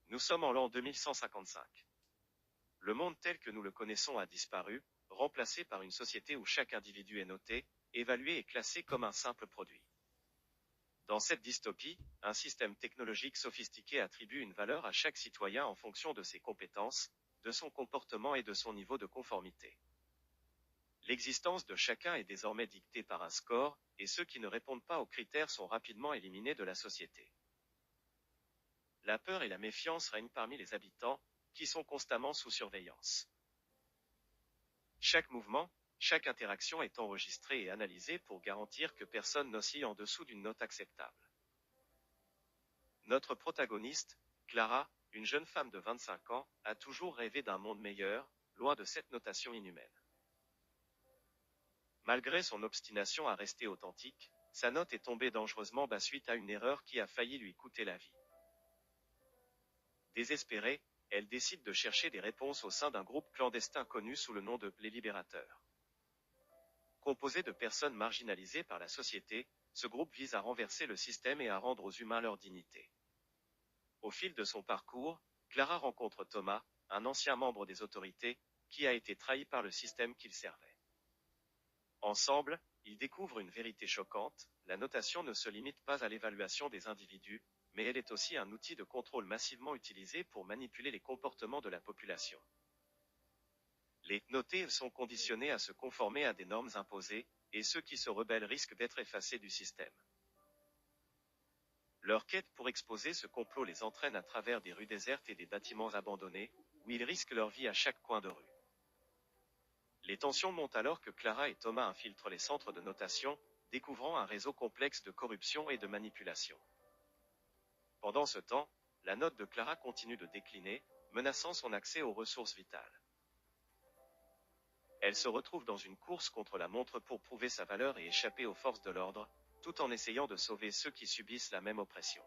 Nous sommes en l'an 2155. Le monde tel que nous le connaissons a disparu, remplacé par une société où chaque individu est noté, évalué et classé comme un simple produit. Dans cette dystopie, un système technologique sophistiqué attribue une valeur à chaque citoyen en fonction de ses compétences, de son comportement et de son niveau de conformité. L'existence de chacun est désormais dictée par un score, et ceux qui ne répondent pas aux critères sont rapidement éliminés de la société. La peur et la méfiance règnent parmi les habitants, qui sont constamment sous surveillance. Chaque mouvement, chaque interaction est enregistrée et analysée pour garantir que personne n'oscille en dessous d'une note acceptable. Notre protagoniste, Clara, une jeune femme de 25 ans, a toujours rêvé d'un monde meilleur, loin de cette notation inhumaine. Malgré son obstination à rester authentique, sa note est tombée dangereusement bas suite à une erreur qui a failli lui coûter la vie. Désespérée, elle décide de chercher des réponses au sein d'un groupe clandestin connu sous le nom de Les Libérateurs. Composé de personnes marginalisées par la société, ce groupe vise à renverser le système et à rendre aux humains leur dignité. Au fil de son parcours, Clara rencontre Thomas, un ancien membre des autorités, qui a été trahi par le système qu'il servait. Ensemble, ils découvrent une vérité choquante: la notation ne se limite pas à l'évaluation des individus, mais elle est aussi un outil de contrôle massivement utilisé pour manipuler les comportements de la population. Les notés sont conditionnés à se conformer à des normes imposées, et ceux qui se rebellent risquent d'être effacés du système. Leur quête pour exposer ce complot les entraîne à travers des rues désertes et des bâtiments abandonnés, où ils risquent leur vie à chaque coin de rue. Les tensions montent alors que Clara et Thomas infiltrent les centres de notation, découvrant un réseau complexe de corruption et de manipulation. Pendant ce temps, la note de Clara continue de décliner, menaçant son accès aux ressources vitales. Elle se retrouve dans une course contre la montre pour prouver sa valeur et échapper aux forces de l'ordre, tout en essayant de sauver ceux qui subissent la même oppression.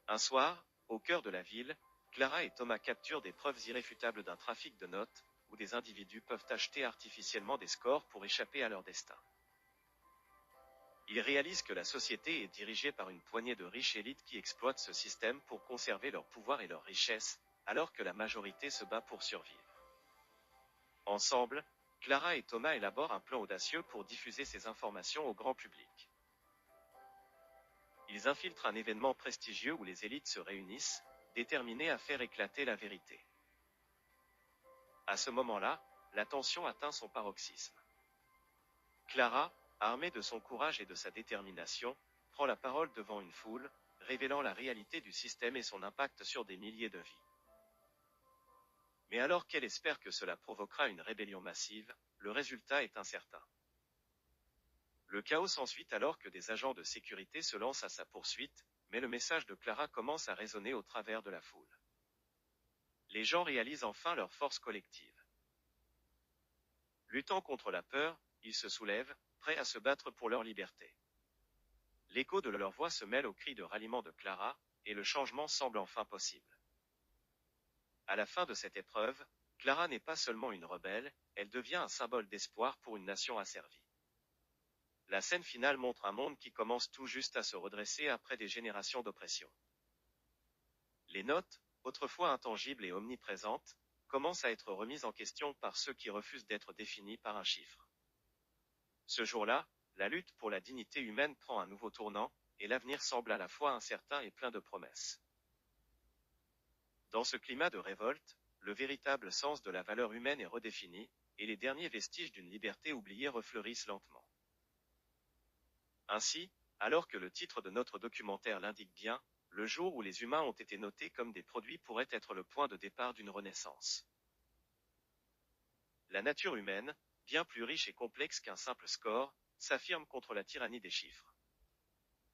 Un soir, au cœur de la ville, Clara et Thomas capturent des preuves irréfutables d'un trafic de notes, où des individus peuvent acheter artificiellement des scores pour échapper à leur destin. Ils réalisent que la société est dirigée par une poignée de riches élites qui exploitent ce système pour conserver leur pouvoir et leur richesse, alors que la majorité se bat pour survivre. Ensemble, Clara et Thomas élaborent un plan audacieux pour diffuser ces informations au grand public. Ils infiltrent un événement prestigieux où les élites se réunissent, déterminées à faire éclater la vérité. À ce moment-là, la tension atteint son paroxysme. Clara, armée de son courage et de sa détermination, prend la parole devant une foule, révélant la réalité du système et son impact sur des milliers de vies. Mais alors qu'elle espère que cela provoquera une rébellion massive, le résultat est incertain. Le chaos s'ensuit alors que des agents de sécurité se lancent à sa poursuite, mais le message de Clara commence à résonner au travers de la foule. Les gens réalisent enfin leur force collective. Luttant contre la peur, ils se soulèvent, prêts à se battre pour leur liberté. L'écho de leur voix se mêle aux cris de ralliement de Clara, et le changement semble enfin possible. À la fin de cette épreuve, Clara n'est pas seulement une rebelle, elle devient un symbole d'espoir pour une nation asservie. La scène finale montre un monde qui commence tout juste à se redresser après des générations d'oppression. Les notes, autrefois intangibles et omniprésentes, commencent à être remises en question par ceux qui refusent d'être définis par un chiffre. Ce jour-là, la lutte pour la dignité humaine prend un nouveau tournant, et l'avenir semble à la fois incertain et plein de promesses. Dans ce climat de révolte, le véritable sens de la valeur humaine est redéfini, et les derniers vestiges d'une liberté oubliée refleurissent lentement. Ainsi, alors que le titre de notre documentaire l'indique bien, le jour où les humains ont été notés comme des produits pourrait être le point de départ d'une renaissance. La nature humaine, bien plus riche et complexe qu'un simple score, s'affirme contre la tyrannie des chiffres.